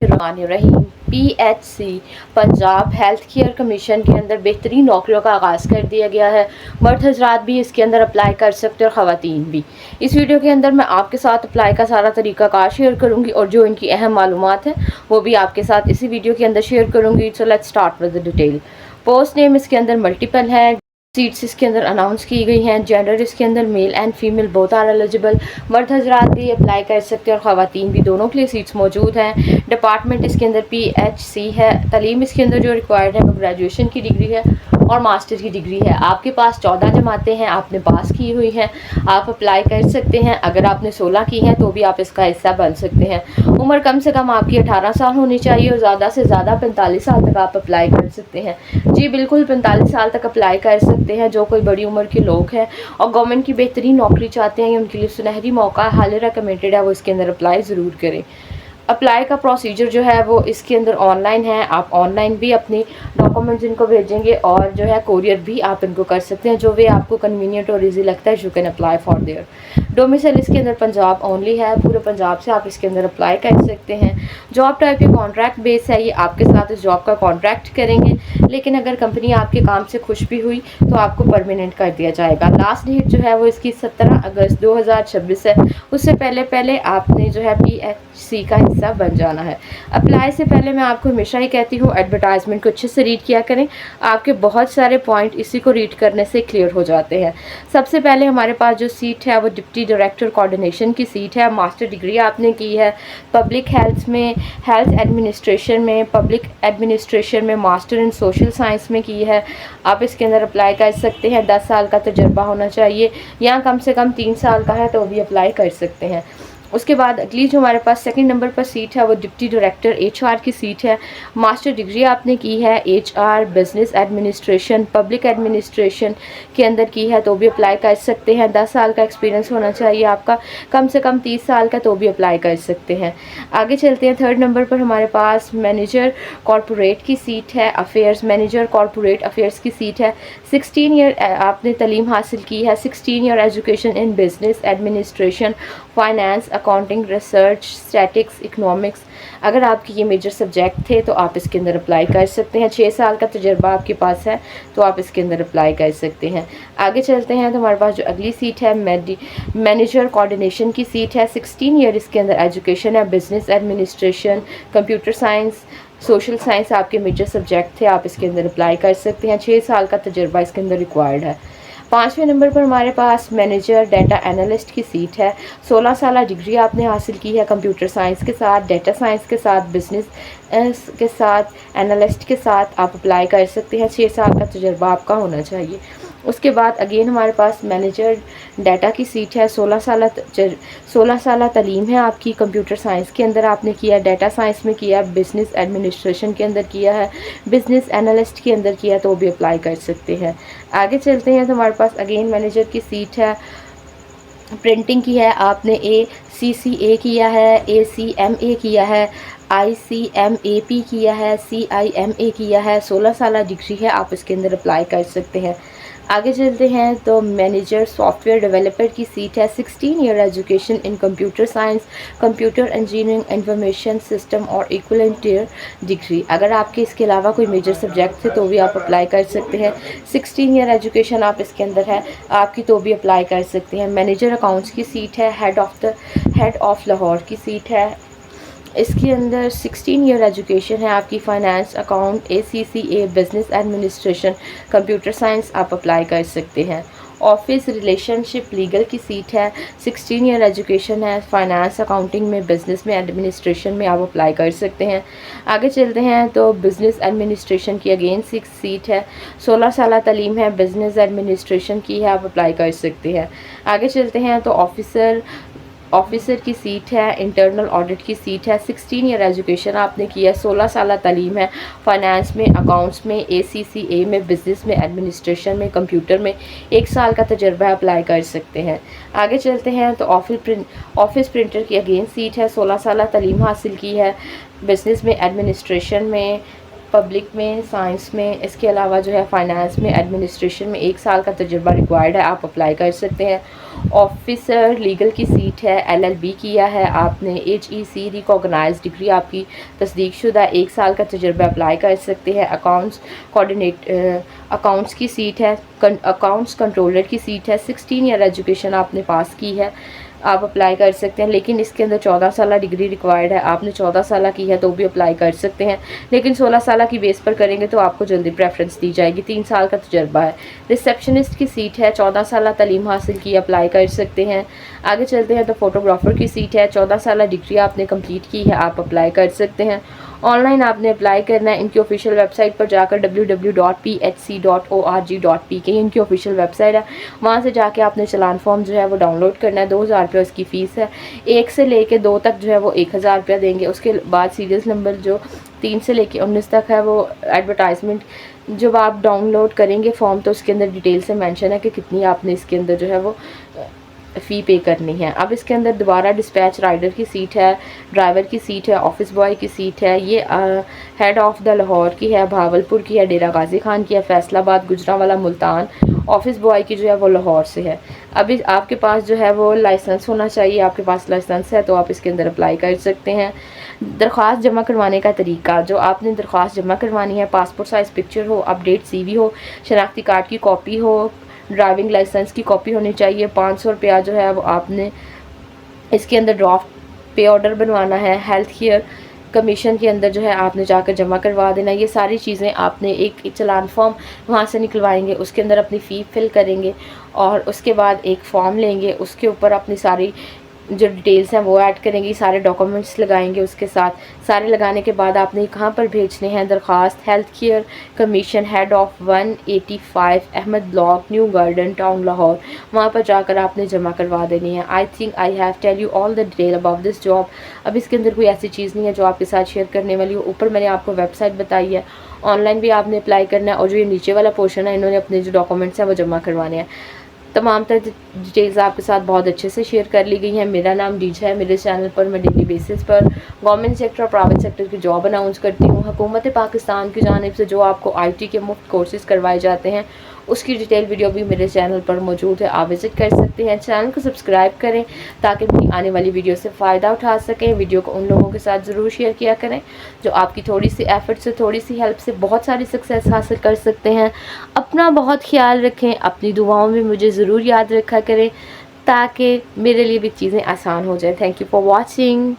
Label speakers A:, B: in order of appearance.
A: रहीम PHC Punjab health care commission के अंदर बेहतरीन नौकरियों का आगाज़ कर दिया गया है। मर्द हजरात भी इसके अंदर अप्लाई कर सकते हैं और ख़वातीन भी। इस वीडियो के अंदर मैं आपके साथ अप्लाई का सारा तरीक़ाकार शेयर करूंगी और जो इनकी अहम मालूमात है वो भी आपके साथ इसी वीडियो के अंदर शेयर करूंगी। So let's start with the detail. Post name इसके अंदर मल्टीपल है। सीट्स इसके अंदर अनाउंस की गई हैं। जेंडर इसके अंदर male and female both are eligible. मर्द हजरात भी अप्लाई कर सकते हैं और ख़वातीन भी, दोनों के लिए सीट्स मौजूद हैं। डिपार्टमेंट इसके अंदर PHC है। तालीम इसके अंदर जो रिक्वायर्ड है वो ग्रेजुएशन की डिग्री है और मास्टर की डिग्री है। आपके पास 14 जमातें हैं आपने पास की हुई हैं, आप अप्लाई कर सकते हैं। अगर आपने 16 की हैं तो भी आप इसका हिस्सा बन सकते हैं। उम्र कम से कम आपकी 18 साल होनी चाहिए और ज़्यादा से ज़्यादा 45 साल तक आप अप्लाई कर सकते हैं। जी बिल्कुल, 45 साल तक अप्लाई कर सकते हैं जो कोई बड़ी उम्र के लोग हैं और गवर्नमेंट की बेहतरीन नौकरी चाहते हैं, उनके लिए सुनहरी मौका हाईली रिकमेंडेड है, वो इसके अंदर अप्लाई ज़रूर करें। अप्लाई का प्रोसीजर जो है वो इसके अंदर ऑनलाइन है। आप ऑनलाइन भी अपनी डॉक्यूमेंट्स इनको भेजेंगे और जो है कोरियर भी आप इनको कर सकते हैं, जो वे आपको कन्वीनियंट और इजी लगता है। You can apply for their. Domicile इसके अंदर पंजाब ओनली है, पूरे पंजाब से आप इसके अंदर अप्लाई कर सकते हैं। जॉब टाइप के कॉन्ट्रैक्ट बेस है, ये आपके साथ इस जॉब का कॉन्ट्रैक्ट करेंगे, लेकिन अगर कंपनी आपके काम से खुश भी हुई तो आपको परमानेंट कर दिया जाएगा। लास्ट डेट जो है वो इसकी 17 अगस्त 2026 है। उससे पहले आपने जो है PHC का हिस्सा बन जाना है। अप्लाई से पहले मैं आपको हमेशा ही कहती हूँ एडवर्टाइजमेंट को अच्छे से रीड किया करें, आपके बहुत सारे पॉइंट इसी को रीड करने से क्लियर हो जाते हैं। सबसे पहले हमारे पास जो सीट है वो डिप्टी डायरेक्टर कोऑर्डिनेशन की सीट है। मास्टर डिग्री आपने की है पब्लिक हेल्थ में, हेल्थ एडमिनिस्ट्रेशन में, पब्लिक एडमिनिस्ट्रेशन में, मास्टर इन सोशल साइंस में की है। आप इसके अंदर अप्लाई कर सकते हैं। 10 साल का तजुर्बा होना चाहिए या कम से कम 3 साल का है तो भी अप्लाई कर सकते हैं। उसके बाद अगली जो हमारे पास सेकंड नंबर पर सीट है वो डिप्टी डायरेक्टर HR की सीट है। मास्टर डिग्री आपने की है HR, business administration, public administration के अंदर की है तो भी अप्लाई कर सकते हैं। 10 साल का एक्सपीरियंस होना चाहिए आपका, कम से कम 30 साल का, तो भी अप्लाई कर सकते हैं। आगे चलते हैं। थर्ड नंबर पर हमारे पास मैनेजर कॉरपोरेट की सीट है। अफेयर्स मैनेजर कॉरपोरेट अफेयर्स की सीट है। 16 ईयर आपने तालीम हासिल की है। 16 year education in business administration, finance, accounting, research, statics, economics. अगर आपके ये मेजर सब्जेक्ट थे तो आप इसके अंदर अप्लाई कर सकते हैं। 6 साल का तजुर्बा आपके पास है तो आप इसके अंदर अप्लाई कर सकते हैं। आगे चलते हैं तो हमारे पास जो अगली सीट है मैनेजर कोऑर्डिनेशन की सीट है। 16 ईयर इसके अंदर एजुकेशन है। Business administration, computer science, social science आपके मेजर सब्जेक्ट थे, आप इसके अंदर अप्लाई कर सकते हैं। 6 साल का तजुर्बा इसके अंदर रिक्वायर्ड है। 5वें नंबर पर हमारे पास मैनेजर डाटा एनालिस्ट की सीट है। 16 साल डिग्री आपने हासिल की है कंप्यूटर साइंस के साथ, डाटा साइंस के साथ, बिजनेस के साथ, एनालिस्ट के साथ आप अप्लाई कर सकते हैं। 6 साल का तजुर्बा आपका होना चाहिए। उसके बाद अगेन हमारे पास मैनेजर डाटा की सीट है। 16 साल तालीम है आपकी कंप्यूटर साइंस के अंदर आपने किया, डाटा साइंस में किया, बिज़नेस एडमिनिस्ट्रेशन के अंदर किया है, बिज़नेस एनालिस्ट के अंदर किया तो भी अप्लाई कर सकते हैं। आगे चलते हैं तो हमारे पास अगेन मैनेजर की सीट है। प्रिंटिंग की है आपने ACCA किया है, ACMA किया है, ICMAP किया है, CIMA किया है। 16 साल डिग्री है, आप इसके अंदर अप्लाई कर सकते हैं। आगे चलते हैं तो मैनेजर सॉफ्टवेयर डेवलपर की सीट है। 16 year education in computer science, computer engineering, information system और इक्विवेलेंट ईयर डिग्री। अगर आपके इसके अलावा कोई मेजर सब्जेक्ट थे तो भी आप अप्लाई कर सकते हैं। 16 ईयर एजुकेशन आप इसके अंदर है आपकी तो भी अप्लाई कर सकते हैं। मैनेजर अकाउंट्स की सीट है। हेड ऑफ लाहौर की सीट है। इसके अंदर 16 ईयर एजुकेशन है आपकी। Finance, account, ACCA, business administration, computer science आप अप्लाई कर सकते हैं। ऑफिस रिलेशनशिप लीगल की सीट है। 16 ईयर एजुकेशन है। फाइनेंस, अकाउंटिंग में, बिजनेस में, एडमिनिस्ट्रेशन में आप अप्लाई कर सकते हैं। आगे चलते हैं तो बिजनेस एडमिनिस्ट्रेशन की अगेन 6 सीट है। 16 साल तालीम है, बिजनेस एडमिनिस्ट्रेशन की है, आप अप्लाई कर सकते हैं। आगे चलते हैं तो ऑफिसर की सीट है। इंटरनल ऑडिट की सीट है। 16 ईयर एजुकेशन आपने किया, 16 साल तालीम है। फाइनेंस में, अकाउंट्स में, ACCA में, बिजनेस में, एडमिनिस्ट्रेशन में, कंप्यूटर में 1 साल का तजुर्बा अप्लाई कर सकते हैं। आगे चलते हैं तो ऑफिस प्रिंटर की अगेन सीट है। 16 साल तालीम हासिल की है। बिजनेस में, एडमिनिस्ट्रेशन में, पब्लिक में, साइंस में, इसके अलावा जो है फाइनेंस में, एडमिनिस्ट्रेशन में 1 साल का तजुर्बा रिक्वायर्ड है, आप अप्लाई कर सकते हैं। ऑफिसर लीगल की सीट है, LLB किया है आपने, HEC रिकॉग्नाइज डिग्री आपकी तस्दीक शुदा, 1 साल का तजुर्बा अप्लाई कर सकते हैं। अकाउंट्स अकाउंट्स की सीट है, अकाउंट्स कंट्रोलर की सीट है, 16 ईयर एजुकेशन आपने पास की है, आप अप्लाई कर सकते हैं। लेकिन इसके अंदर 14 साल डिग्री रिक्वायर्ड है, आपने 14 साल की है तो भी अप्लाई कर सकते हैं, लेकिन 16 साल की बेस पर करेंगे तो आपको जल्दी प्रेफरेंस दी जाएगी। 3 साल का तजर्बा है। रिसेप्शनिस्ट की सीट है, 14 साल तलीम हासिल की, अप्लाई कर सकते हैं। आगे चलते हैं तो फोटोग्राफर की सीट है, 14 साल डिग्री आपने कंप्लीट की है, आप अप्लाई कर सकते हैं। ऑनलाइन आपने अप्लाई करना है, इनकी ऑफिशियल वेबसाइट पर जाकर www.phc.org.pk इनकी ऑफिशियल वेबसाइट है, वहाँ से जाके आपने चलान फॉर्म जो है वो डाउनलोड करना है। 2000 रुपये उसकी फ़ीस है। 1 से लेके 2 तक जो है वो 1000 रुपया देंगे। उसके बाद सीरियल नंबर जो 3 से लेके 19 तक है वो एडवर्टाइजमेंट जब आप डाउनलोड करेंगे फॉर्म तो उसके अंदर डिटेल से मेंशन है कि कितनी आपने इसके अंदर जो है वो फ़ी पे करनी है। अब इसके अंदर दोबारा डिस्पैच राइडर की सीट है, ड्राइवर की सीट है, ऑफिस बॉय की सीट है। ये हेड ऑफ़ द लाहौर की है, भावलपुर की है, डेरा गाजी खान की है, फैसलाबाद, गुजरांवाला, मुल्तान। ऑफिस बॉय की जो है वो लाहौर से है। अभी आपके पास जो है वो लाइसेंस होना चाहिए, आपके पास लाइसेंस है तो आप इसके अंदर अप्लाई कर सकते हैं। दरख्वास्त जमा करवाने का तरीका, जो आपने दरख्वास्त जमा करवानी है, पासपोर्ट साइज़ पिक्चर हो, अपडेट CV हो, शनाख्ती कार्ड की कॉपी हो, ड्राइविंग लाइसेंस की कॉपी होनी चाहिए। 500 रुपया जो है वो आपने इसके अंदर ड्राफ्ट पे ऑर्डर बनवाना है। हेल्थ केयर कमीशन के अंदर जो है आपने जाकर जमा करवा देना। ये सारी चीज़ें आपने एक चलान फॉर्म वहाँ से निकलवाएंगे, उसके अंदर अपनी फ़ी फिल करेंगे और उसके बाद एक फ़ॉर्म लेंगे, उसके ऊपर अपनी सारी जो डिटेल्स हैं वो ऐड करेंगे, सारे डॉक्यूमेंट्स लगाएंगे उसके साथ। सारे लगाने के बाद आपने कहाँ पर भेजने हैं दरख्वास्त, health care commission, head of 185 Ahmad block, new garden town, Lahore. वहाँ पर जाकर आपने जमा करवा देनी है। I think I have tell you all the detail about this job. अब इसके अंदर कोई ऐसी चीज़ नहीं है जो आपके साथ शेयर करने वाली हो। ऊपर मैंने आपको वेबसाइट बताई है, ऑनलाइन भी आपने अप्लाई करना है और जो ये नीचे वाला पोर्शन है इन्होंने अपने जो डॉक्यूमेंट्स हैं वो जमा करवाने हैं। तमाम तरह डिटेल्स आपके साथ बहुत अच्छे से शेयर कर ली गई हैं। मेरा नाम डीजा है। मेरे चैनल पर मैं डेली बेसिस पर गवर्नमेंट सेक्टर और प्राइवेट सेक्टर की जॉब अनाउंस करती हूँ। हुकूमत पाकिस्तान की जानिब से जो आपको IT के मुफ्त कोर्सेज़ करवाए जाते हैं उसकी डिटेल वीडियो भी मेरे चैनल पर मौजूद है, आप विज़िट कर सकते हैं। चैनल को सब्सक्राइब करें ताकि मेरी आने वाली वीडियो से फ़ायदा उठा सकें। वीडियो को उन लोगों के साथ ज़रूर शेयर किया करें जो आपकी थोड़ी सी एफ़र्ट से, थोड़ी सी हेल्प से बहुत सारी सक्सेस हासिल कर सकते हैं। अपना बहुत ख्याल रखें, अपनी दुआओं में मुझे ज़रूर याद रखा करें ताकि मेरे लिए भी चीज़ें आसान हो जाए। Thank you for watching.